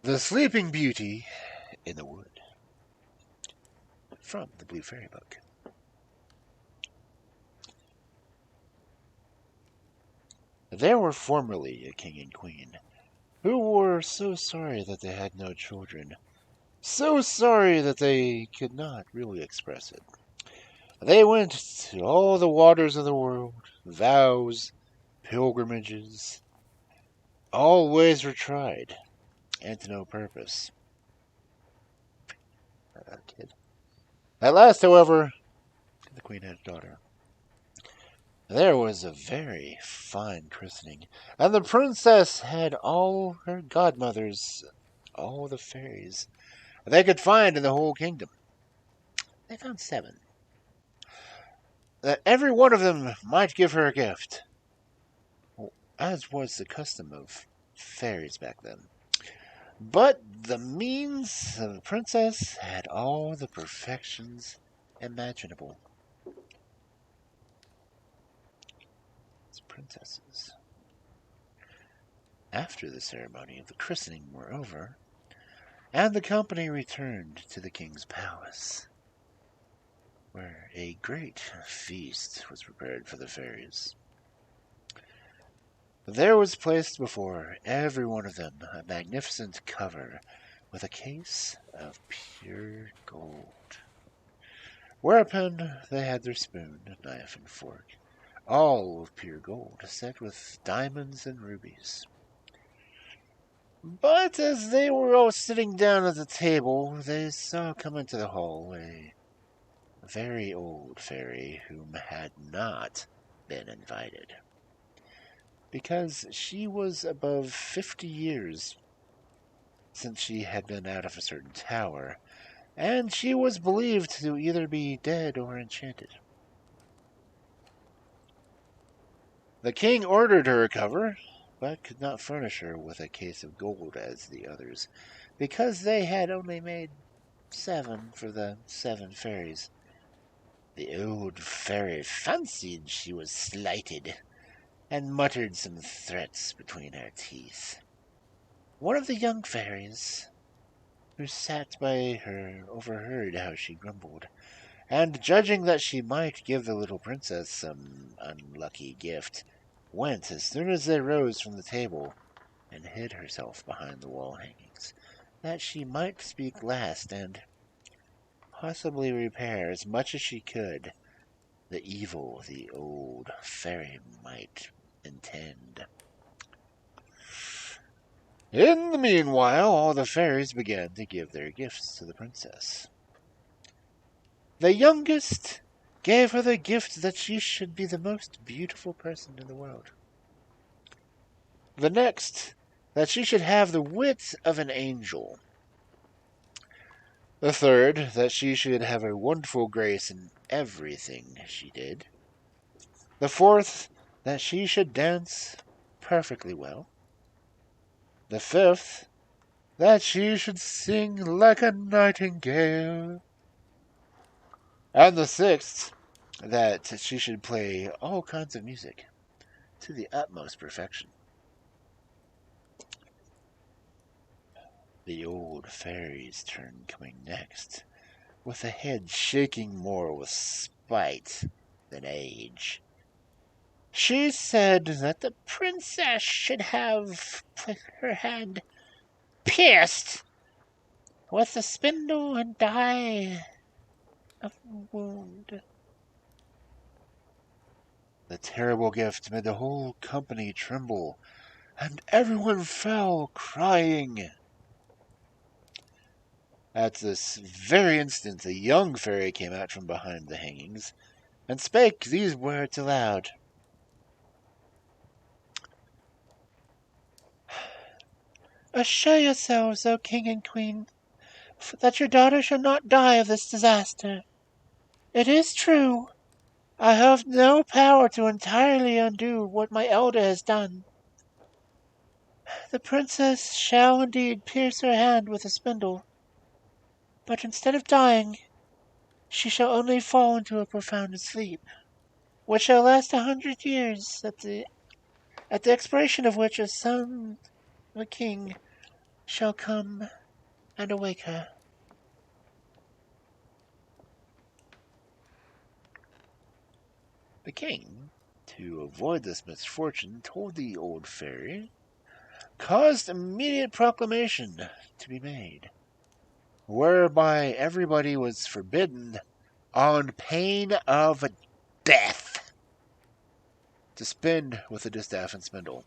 The Sleeping Beauty in the Wood, from the Blue Fairy Book. There were formerly a king and queen who were so sorry that they had no children, so sorry that they could not really express it. They went to all the waters of the world, vows, pilgrimages. All ways were tried, and to no purpose. Kid. At last, however, the queen had a daughter. There was a very fine christening, and the princess had all her godmothers, all the fairies they could find in the whole kingdom. They found 7. That every one of them might give her a gift, as was the custom of fairies back then. But the means of the princess had all the perfections imaginable. Princesses. After the ceremony of the christening were over, and the company returned to the king's palace, where a great feast was prepared for the fairies. There was placed before every one of them a magnificent cover with a case of pure gold, whereupon they had their spoon, knife, and fork, all of pure gold, set with diamonds and rubies. But as they were all sitting down at the table, they saw come into the hall a very old fairy whom had not been invited, because she was above 50 years since she had been out of a certain tower, and she was believed to either be dead or enchanted. The king ordered her a cover, but could not furnish her with a case of gold as the others, because they had only made 7 for the 7 fairies. The old fairy fancied she was slighted, and muttered some threats between her teeth. One of the young fairies, who sat by her, overheard how she grumbled, and judging that she might give the little princess some unlucky gift, went as soon as they rose from the table, and hid herself behind the wall hangings, that she might speak last and possibly repair as much as she could the evil the old fairy might intend. In the meanwhile, all the fairies began to give their gifts to the princess. The youngest gave her the gift that she should be the most beautiful person in the world. The next, that she should have the wit of an angel. The third, that she should have a wonderful grace in everything she did. The fourth, that she should dance perfectly well. The fifth, that she should sing like a nightingale. And the sixth, that she should play all kinds of music to the utmost perfection. The old fairy's turn coming next, with a head shaking more with spite than age. She said that the princess should have her hand pierced with the spindle and die of a wound. The terrible gift made the whole company tremble, and everyone fell crying. At this very instant a young fairy came out from behind the hangings, and spake these words aloud. Assure yourselves, O king and queen, that your daughter shall not die of this disaster. It is true, I have no power to entirely undo what my elder has done. The princess shall indeed pierce her hand with a spindle, but instead of dying, she shall only fall into a profound sleep, which shall last 100 years, at the expiration of which a son, the king, shall come and awake her. The king, to avoid this misfortune, told the old fairy, caused immediate proclamation to be made, whereby everybody was forbidden, on pain of death, to spin with a distaff and spindle,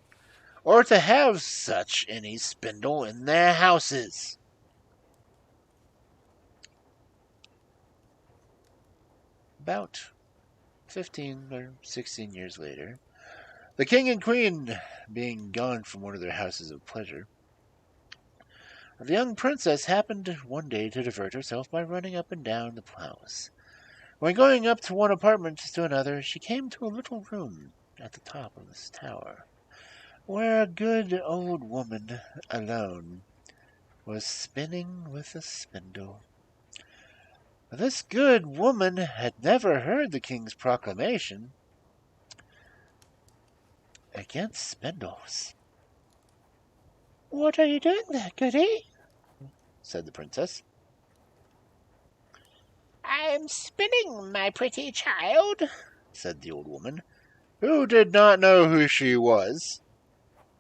or to have such any spindle in their houses. About 15 or 16 years later, the king and queen being gone from one of their houses of pleasure, the young princess happened one day to divert herself by running up and down the house. When going up to one apartment to another, she came to a little room at the top of this tower, where a good old woman alone was spinning with a spindle. This good woman had never heard the king's proclamation against spindles. "What are you doing there, goody?" said the princess. "I am spinning, my pretty child," said the old woman, who did not know who she was.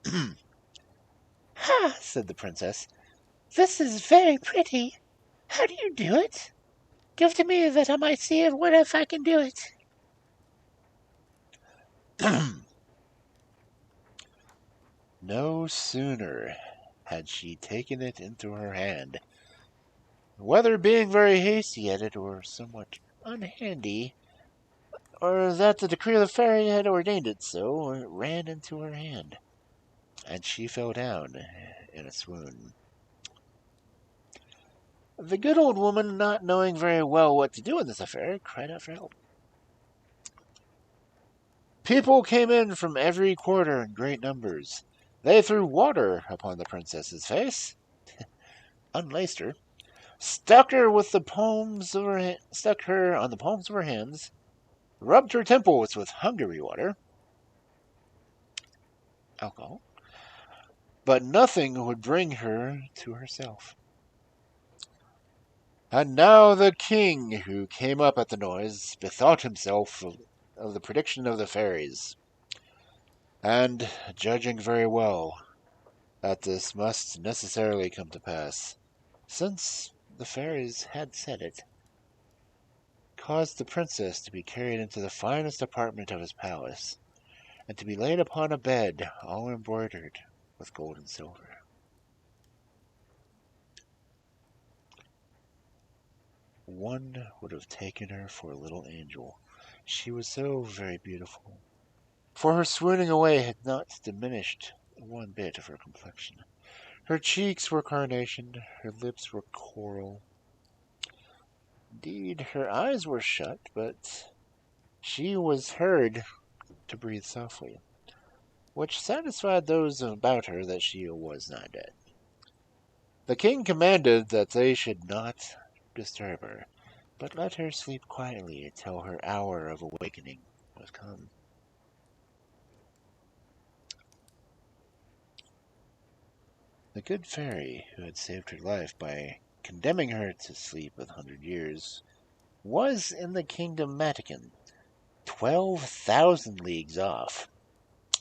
"Ha!" said the princess. "This is very pretty. How do you do it? Give to me that I might see if I can do it." No sooner had she taken it into her hand, whether being very hasty at it or somewhat unhandy, or that the decree of the fairy had ordained it so, it ran into her hand, and she fell down in a swoon. The good old woman, not knowing very well what to do in this affair, cried out for help. People came in from every quarter in great numbers. They threw water upon the princess's face, unlaced her, stuck her on the palms of her hands, rubbed her temples with Hungary water, alcohol, but nothing would bring her to herself. And now the king, who came up at the noise, bethought himself of the prediction of the fairies, and, judging very well that this must necessarily come to pass, since the fairies had said it, caused the princess to be carried into the finest apartment of his palace, and to be laid upon a bed all embroidered with gold and silver. One would have taken her for a little angel, she was so very beautiful, for her swooning away had not diminished one bit of her complexion. Her cheeks were carnation, her lips were coral. Indeed, her eyes were shut, but she was heard to breathe softly, which satisfied those about her that she was not dead. The king commanded that they should not disturb her, but let her sleep quietly till her hour of awakening was come. The good fairy, who had saved her life by condemning her to sleep 100 years, was in the kingdom Matakin, 12,000 leagues off,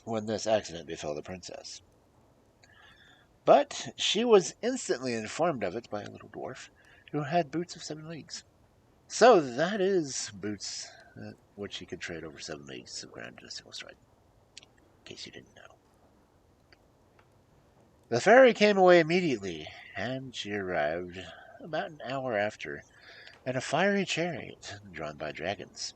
when this accident befell the princess. But she was instantly informed of it by a little dwarf, who had boots of 7 leagues. So that is boots which he could trade over 7 leagues of ground in a single stride, in case you didn't know. The fairy came away immediately, and she arrived about an hour after in a fiery chariot drawn by dragons.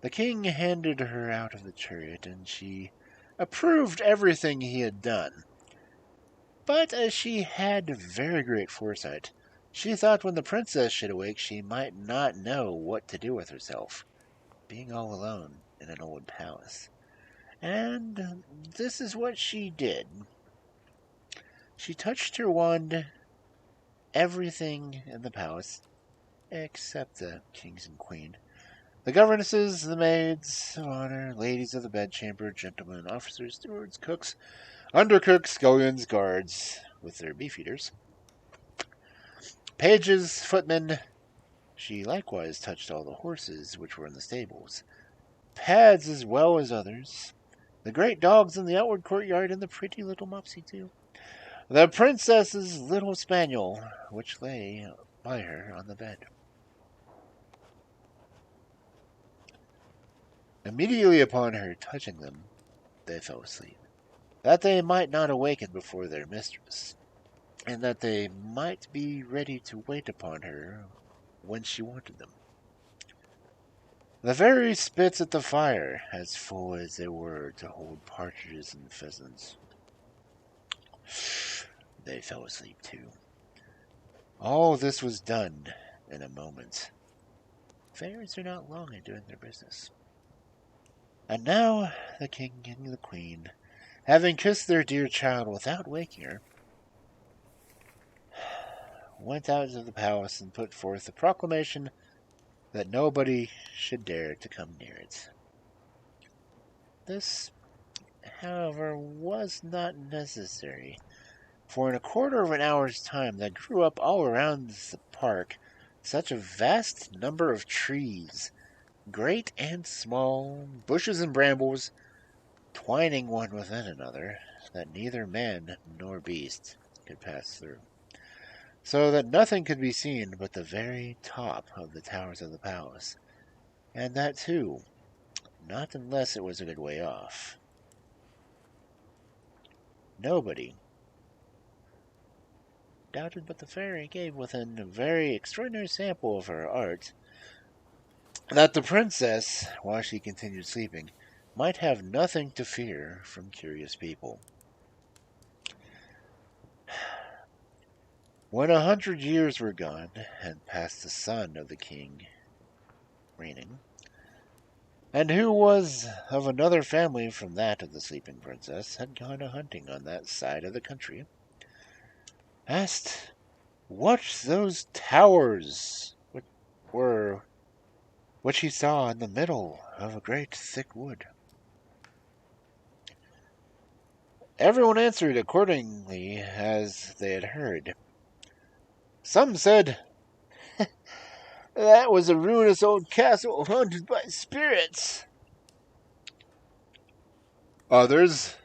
The king handed her out of the chariot, and she approved everything he had done. But as she had very great foresight, she thought when the princess should awake she might not know what to do with herself, being all alone in an old palace. And this is what she did. She touched her wand, everything in the palace, except the kings and queen, The governesses, the maids of honor, ladies of the bedchamber, gentlemen, officers, stewards, cooks, undercooks, scullions, guards, with their beefeaters, pages, footmen. She likewise touched all the horses which were in the stables, pads as well as others, the great dogs in the outward courtyard, and the pretty little Mopsy too. The princess's little spaniel, which lay by her on the bed. Immediately upon her touching them, they fell asleep, that they might not awaken before their mistress, and that they might be ready to wait upon her when she wanted them. The very spits at the fire, as full as they were to hold partridges and pheasants, they fell asleep too. All this was done in a moment. Fairies are not long in doing their business. And now the king and the queen, having kissed their dear child without waking her, went out of the palace and put forth a proclamation that nobody should dare to come near it. This, however, was not necessary, for in a quarter of an hour's time there grew up all around the park such a vast number of trees, great and small, bushes and brambles, twining one within another, that neither man nor beast could pass through, so that nothing could be seen but the very top of the towers of the palace, and that too, not unless it was a good way off. Nobody doubted but the fairy gave within a very extraordinary sample of her art that the princess, while she continued sleeping, might have nothing to fear from curious people. When 100 years were gone, and past the son of the king reigning, and who was of another family from that of the sleeping princess, had gone a-hunting on that side of the country, asked what those towers were which he saw in the middle of a great thick wood. Everyone answered accordingly as they had heard. Some said, that was a ruinous old castle haunted by spirits. Others,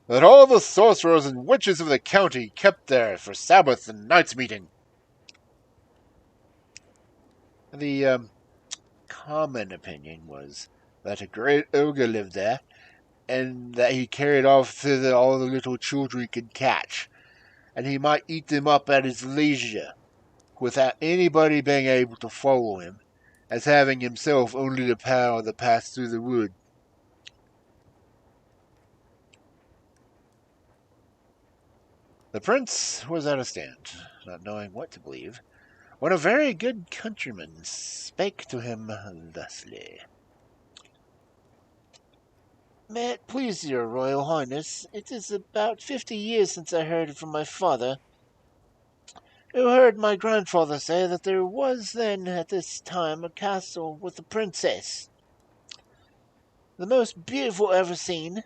that all the sorcerers and witches of the county kept there for Sabbath and night's meeting. The common opinion was that a great ogre lived there, and that he carried off thither all the little children he could catch, and he might eat them up at his leisure, without anybody being able to follow him, as having himself only the power to pass through the wood. The prince was at a stand, not knowing what to believe, when a very good countryman spake to him thusly. May it please your royal highness, it is about 50 years since I heard it from my father, who heard my grandfather say that there was then at this time a castle with a princess, the most beautiful ever seen,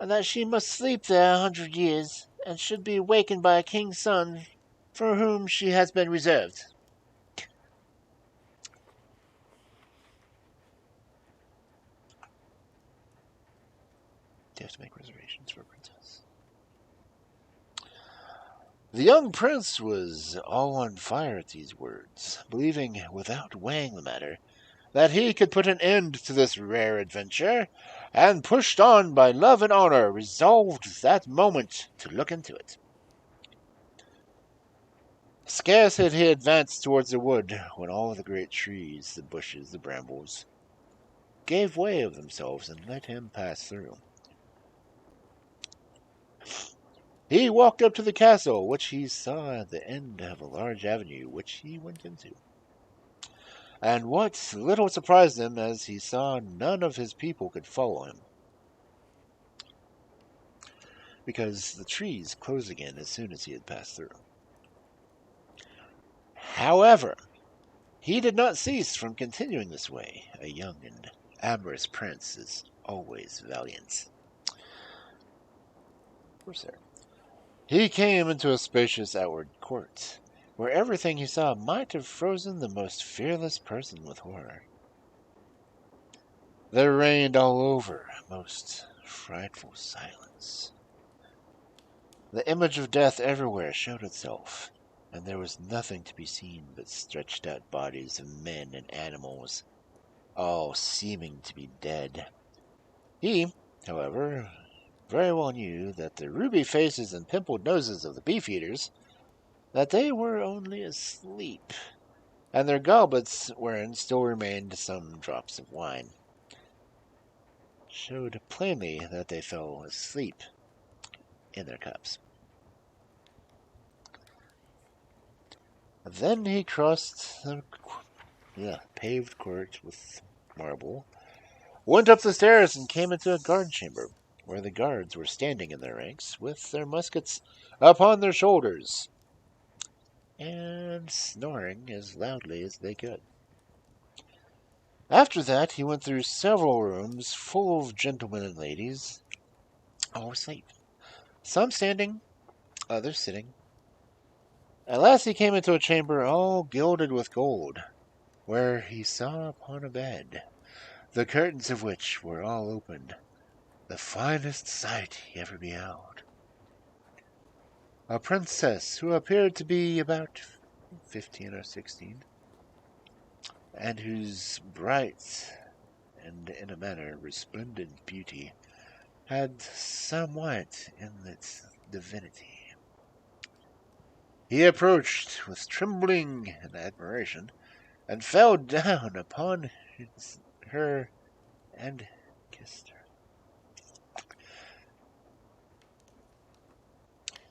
and that she must sleep there 100 years, and should be awakened by a king's son for whom she has been reserved. You have to make reservations for a princess. The young prince was all on fire at these words, believing, without weighing the matter, that he could put an end to this rare adventure, and pushed on by love and honor, resolved that moment to look into it. Scarce had he advanced towards the wood, when all the great trees, the bushes, the brambles, gave way of themselves and let him pass through. He walked up to the castle, which he saw at the end of a large avenue, which he went into. And what little surprised him, as he saw none of his people could follow him, because the trees closed again as soon as he had passed through. However, He did not cease from continuing this way. A young and amorous prince is always valiant. Corsair. He came into a spacious outward court, where everything he saw might have frozen the most fearless person with horror. There reigned all over a most frightful silence. The image of death everywhere showed itself, and there was nothing to be seen but stretched out bodies of men and animals, all seeming to be dead. He, however, very well knew that the ruby faces and pimpled noses of the beef-eaters, that they were only asleep, and their goblets wherein still remained some drops of wine showed plainly that they fell asleep in their cups. Then he crossed the paved court with marble, went up the stairs, and came into a guard chamber, where the guards were standing in their ranks, with their muskets upon their shoulders, and snoring as loudly as they could. After that, he went through several rooms full of gentlemen and ladies, all asleep, some standing, others sitting. At last he came into a chamber all gilded with gold, where he saw upon a bed, the curtains of which were all opened, the finest sight he ever beheld. A princess who appeared to be about 15 or 16, and whose bright and, in a manner, resplendent beauty had somewhat in its divinity. He approached with trembling and admiration, and fell down upon her and kissed her.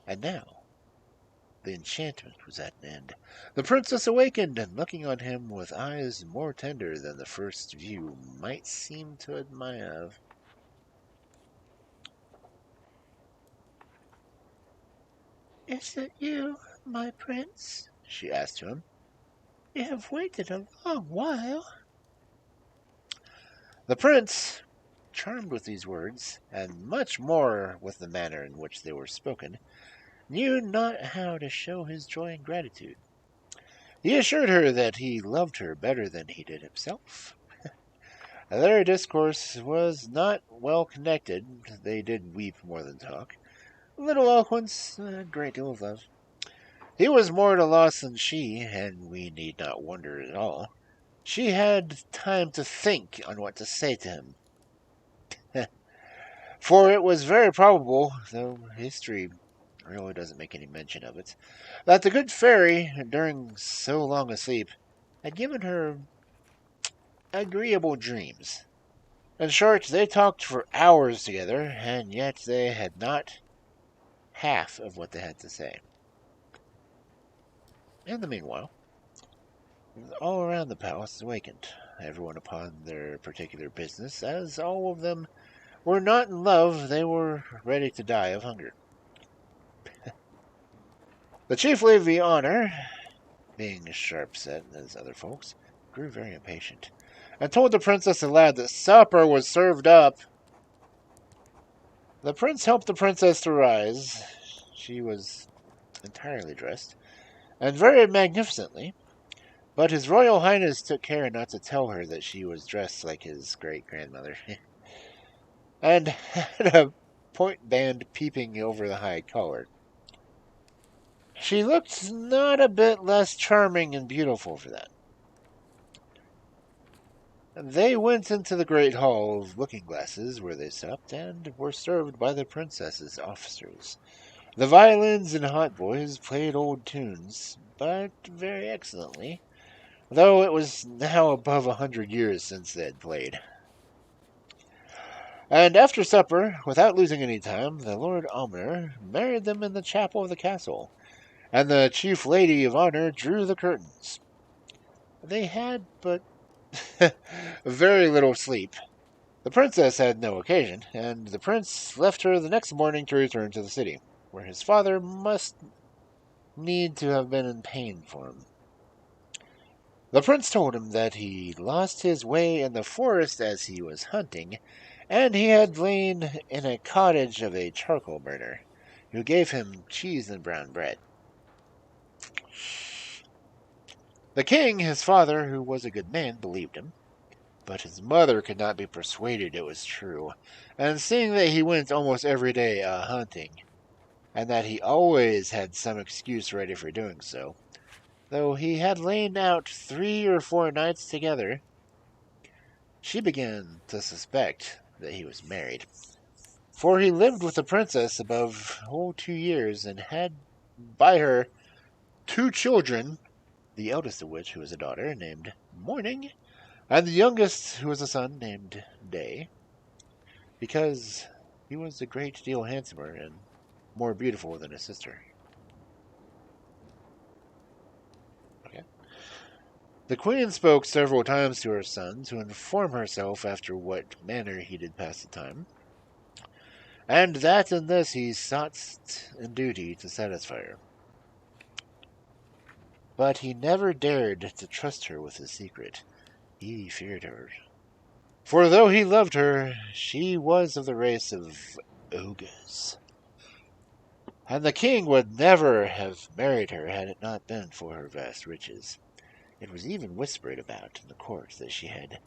And now the enchantment was at an end. The princess awakened, and looking on him with eyes more tender than the first view might seem to admit of, "Is it you, my prince?" she asked him. "You have waited a long while." The prince, charmed with these words, and much more with the manner in which they were spoken, knew not how to show his joy and gratitude. He assured her that he loved her better than he did himself. Their discourse was not well connected. They did weep more than talk. A little eloquence, a great deal of love. He was more at a loss than she, and we need not wonder at all. She had time to think on what to say to him. For it was very probable, though history really doesn't make any mention of it, that the good fairy, during so long a sleep, had given her agreeable dreams. In short, they talked for hours together, and yet they had not half of what they had to say. In the meanwhile, all around the palace awakened, everyone upon their particular business. As all of them were not in love, they were ready to die of hunger. The chief lady of honor, being sharp-set as other folks, grew very impatient, and told the princess aloud that supper was served up. The prince helped the princess to rise. She was entirely dressed, and very magnificently, but his royal highness took care not to tell her that she was dressed like his great-grandmother, and had a point band peeping over the high collar. She looked not a bit less charming and beautiful for that. They went into the great hall of looking-glasses, where they supped, and were served by the princess's officers. The violins and hautboys played old tunes, but very excellently, though it was now above 100 years since they had played. And after supper, without losing any time, the Lord Almoner married them in the chapel of the castle, and the chief lady of honor drew the curtains. They had but very little sleep. The princess had no occasion, and the prince left her the next morning to return to the city, where his father must need to have been in pain for him. The prince told him that he lost his way in the forest as he was hunting, and he had lain in a cottage of a charcoal burner, who gave him cheese and brown bread. The king, his father, who was a good man, believed him, but his mother could not be persuaded it was true, and seeing that he went almost every day hunting, and that he always had some excuse ready for doing so, though he had lain out 3 or 4 nights together, she began to suspect that he was married. For he lived with the princess above 2 years, and had by her 2 children, the eldest of which, who was a daughter, named Morning, and the youngest, who was a son, named Day, because he was a great deal handsomer and more beautiful than his sister. Okay. The queen spoke several times to her son to inform herself after what manner he did pass the time, and that in this he sought in duty to satisfy her. But he never dared to trust her with his secret. He feared her. For though he loved her, she was of the race of ogres, and the king would never have married her had it not been for her vast riches. It was even whispered about in the court that she had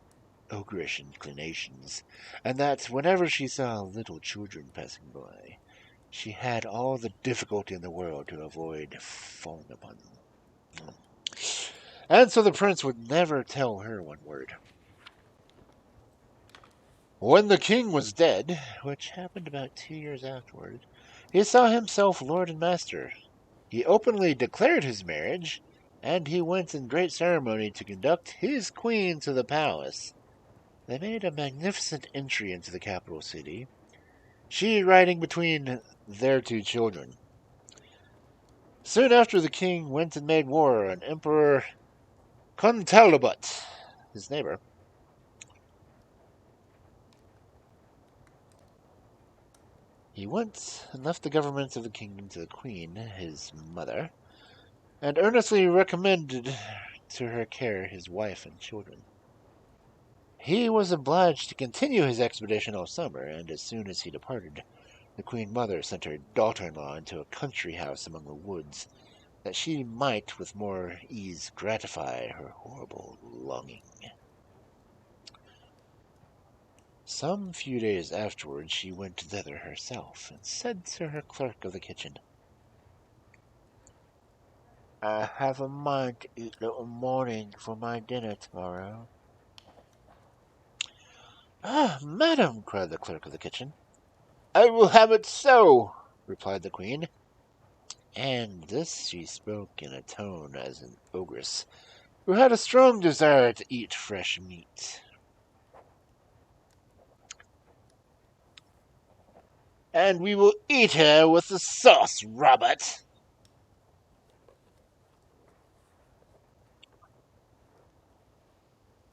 ogreish inclinations, and that whenever she saw little children passing by, she had all the difficulty in the world to avoid falling upon them. And so the prince would never tell her one word. When the king was dead, which happened about 2 years afterward, he saw himself lord and master. He openly declared his marriage, and he went in great ceremony to conduct his queen to the palace. They made a magnificent entry into the capital city, she riding between their 2 children. Soon after, the king went and made war on Emperor Contalabut, his neighbor. He went and left the government of the kingdom to the queen, his mother, and earnestly recommended to her care his wife and children. He was obliged to continue his expedition all summer, and as soon as he departed, the queen mother sent her daughter-in-law into a country house among the woods, that she might with more ease gratify her horrible longing. Some few days afterwards she went thither herself, and said to her clerk of the kitchen, "I have a mind to eat little Morning for my dinner tomorrow." "Ah, madam," cried the clerk of the kitchen, "I will have it so," replied the queen, and this she spoke in a tone as an ogress, who had a strong desire to eat fresh meat. "And we will eat her with the sauce, Robert."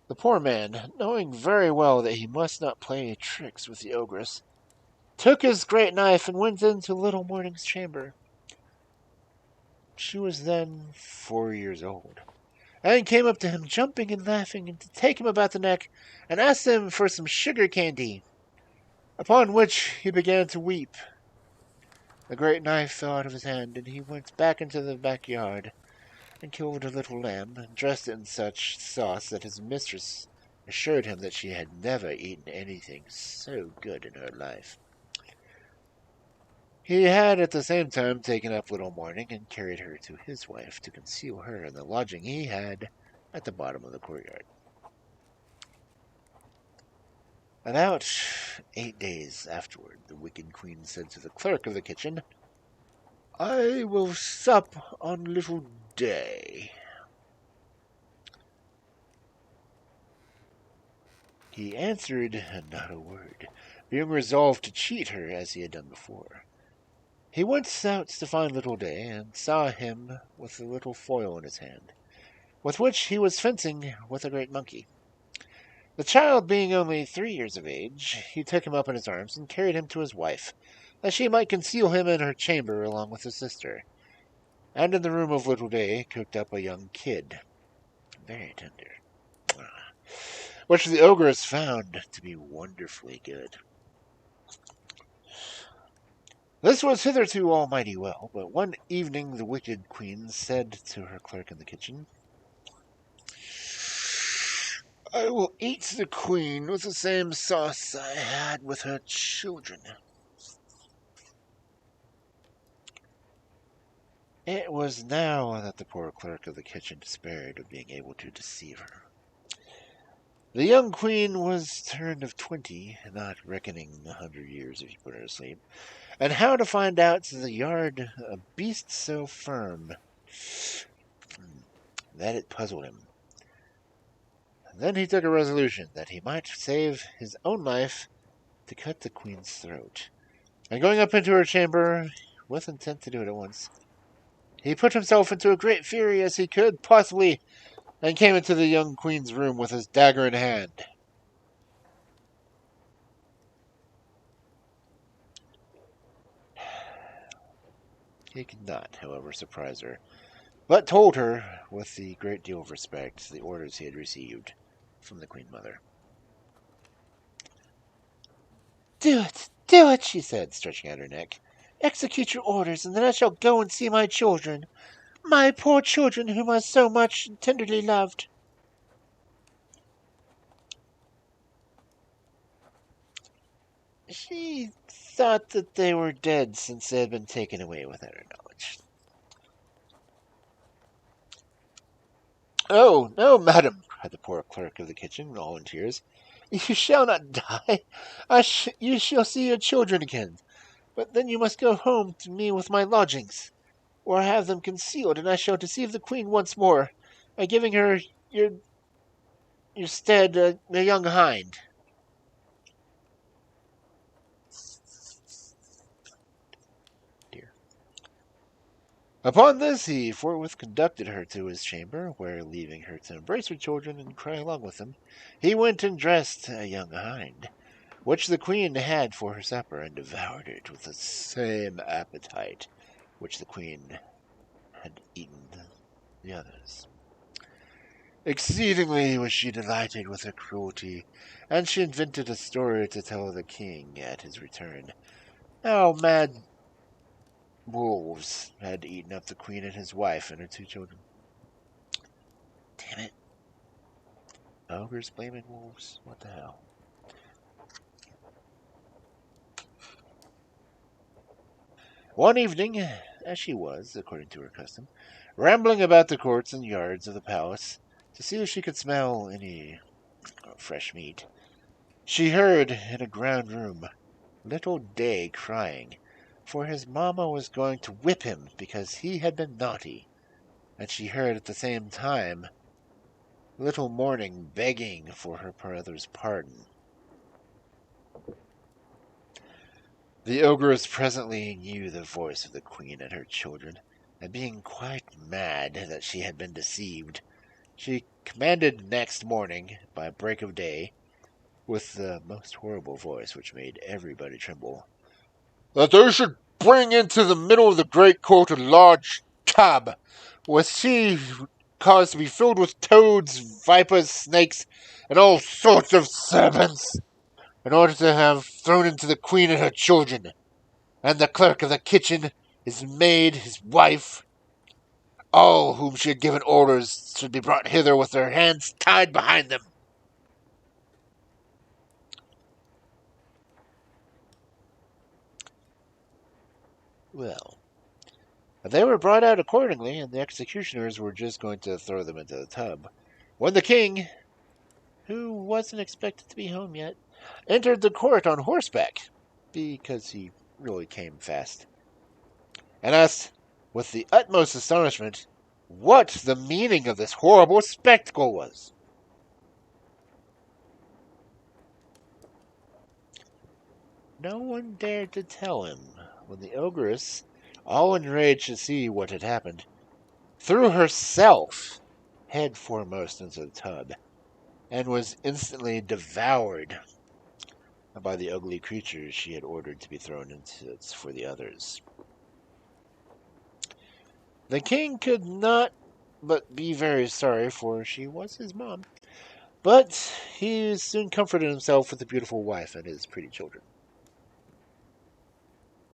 The poor man, knowing very well that he must not play tricks with the ogress, took his great knife and went into little Morning's chamber. She was then 4 years old, and came up to him, jumping and laughing, and to take him about the neck, and asked him for some sugar candy, upon which he began to weep. The great knife fell out of his hand, and he went back into the backyard, and killed a little lamb, and dressed it in such sauce that his mistress assured him that she had never eaten anything so good in her life. He had at the same time taken up little Morning and carried her to his wife to conceal her in the lodging he had at the bottom of the courtyard. About 8 days afterward, the wicked queen said to the clerk of the kitchen, "I will sup on little Day." He answered not a word, being resolved to cheat her as he had done before. He went out to find little Day, and saw him with a little foil in his hand, with which he was fencing with a great monkey. The child being only 3 years of age, he took him up in his arms and carried him to his wife, that she might conceal him in her chamber along with his sister, and in the room of little Day cooked up a young kid. very tender, which the ogress found to be wonderfully good. This was hitherto all mighty well, but one evening the wicked queen said to her clerk in the kitchen, I will eat the queen with the same sauce I had with her children. It was now that the poor clerk of the kitchen despaired of being able to deceive her. The young queen was turned of 20, not reckoning 100 years if you put her to sleep, and how to find out to the yard a beast so firm that it puzzled him. Then he took a resolution that he might save his own life to cut the queen's throat. And going up into her chamber, with intent to do it at once, he put himself into a great fury as he could possibly, and came into the young queen's room with his dagger in hand. He could not, however, surprise her, but told her, with a great deal of respect, the orders he had received from the Queen Mother. Do it, she said, stretching out her neck. Execute your orders, and then I shall go and see my children, my poor children whom I so much and tenderly loved. She thought that they were dead since they had been taken away without her knowledge. Oh, no, madam, cried the poor clerk of the kitchen, all in tears. You shall not die. You shall see your children again. But then you must go home to me with my lodgings, or have them concealed, and I shall deceive the queen once more by giving her your stead a young hind. Dear. Upon this, he forthwith conducted her to his chamber, where, leaving her to embrace her children and cry along with them, he went and dressed a young hind, which the queen had for her supper, and devoured it with the same appetite which the queen had eaten the others. Exceedingly was she delighted with her cruelty, and she invented a story to tell the king at his return. How mad wolves had eaten up the queen and his wife and her 2 children. Damn it. Ogres blaming wolves? What the hell? One evening, as she was, according to her custom, rambling about the courts and yards of the palace to see if she could smell any fresh meat, she heard in a ground room little Day crying, for his mamma was going to whip him because he had been naughty, and she heard at the same time little Morning begging for her brother's pardon. The ogress presently knew the voice of the queen and her children, and being quite mad that she had been deceived, she commanded next morning, by break of day, with the most horrible voice which made everybody tremble, that they should bring into the middle of the great court a large tub, with sea caused to be filled with toads, vipers, snakes, and all sorts of serpents, in order to have thrown into the queen and her children, and the clerk of the kitchen, his maid, his wife, all whom she had given orders should be brought hither with their hands tied behind them. Well, they were brought out accordingly, and the executioners were just going to throw them into the tub, when the king, who wasn't expected to be home yet, entered the court on horseback, because he really came fast, and asked, with the utmost astonishment, what the meaning of this horrible spectacle was. No one dared to tell him, when the ogress, all enraged to see what had happened, threw herself head foremost into the tub, and was instantly devoured by the ugly creatures she had ordered to be thrown into it for the others. The king could not but be very sorry, for she was his mom. But he soon comforted himself with a beautiful wife and his pretty children.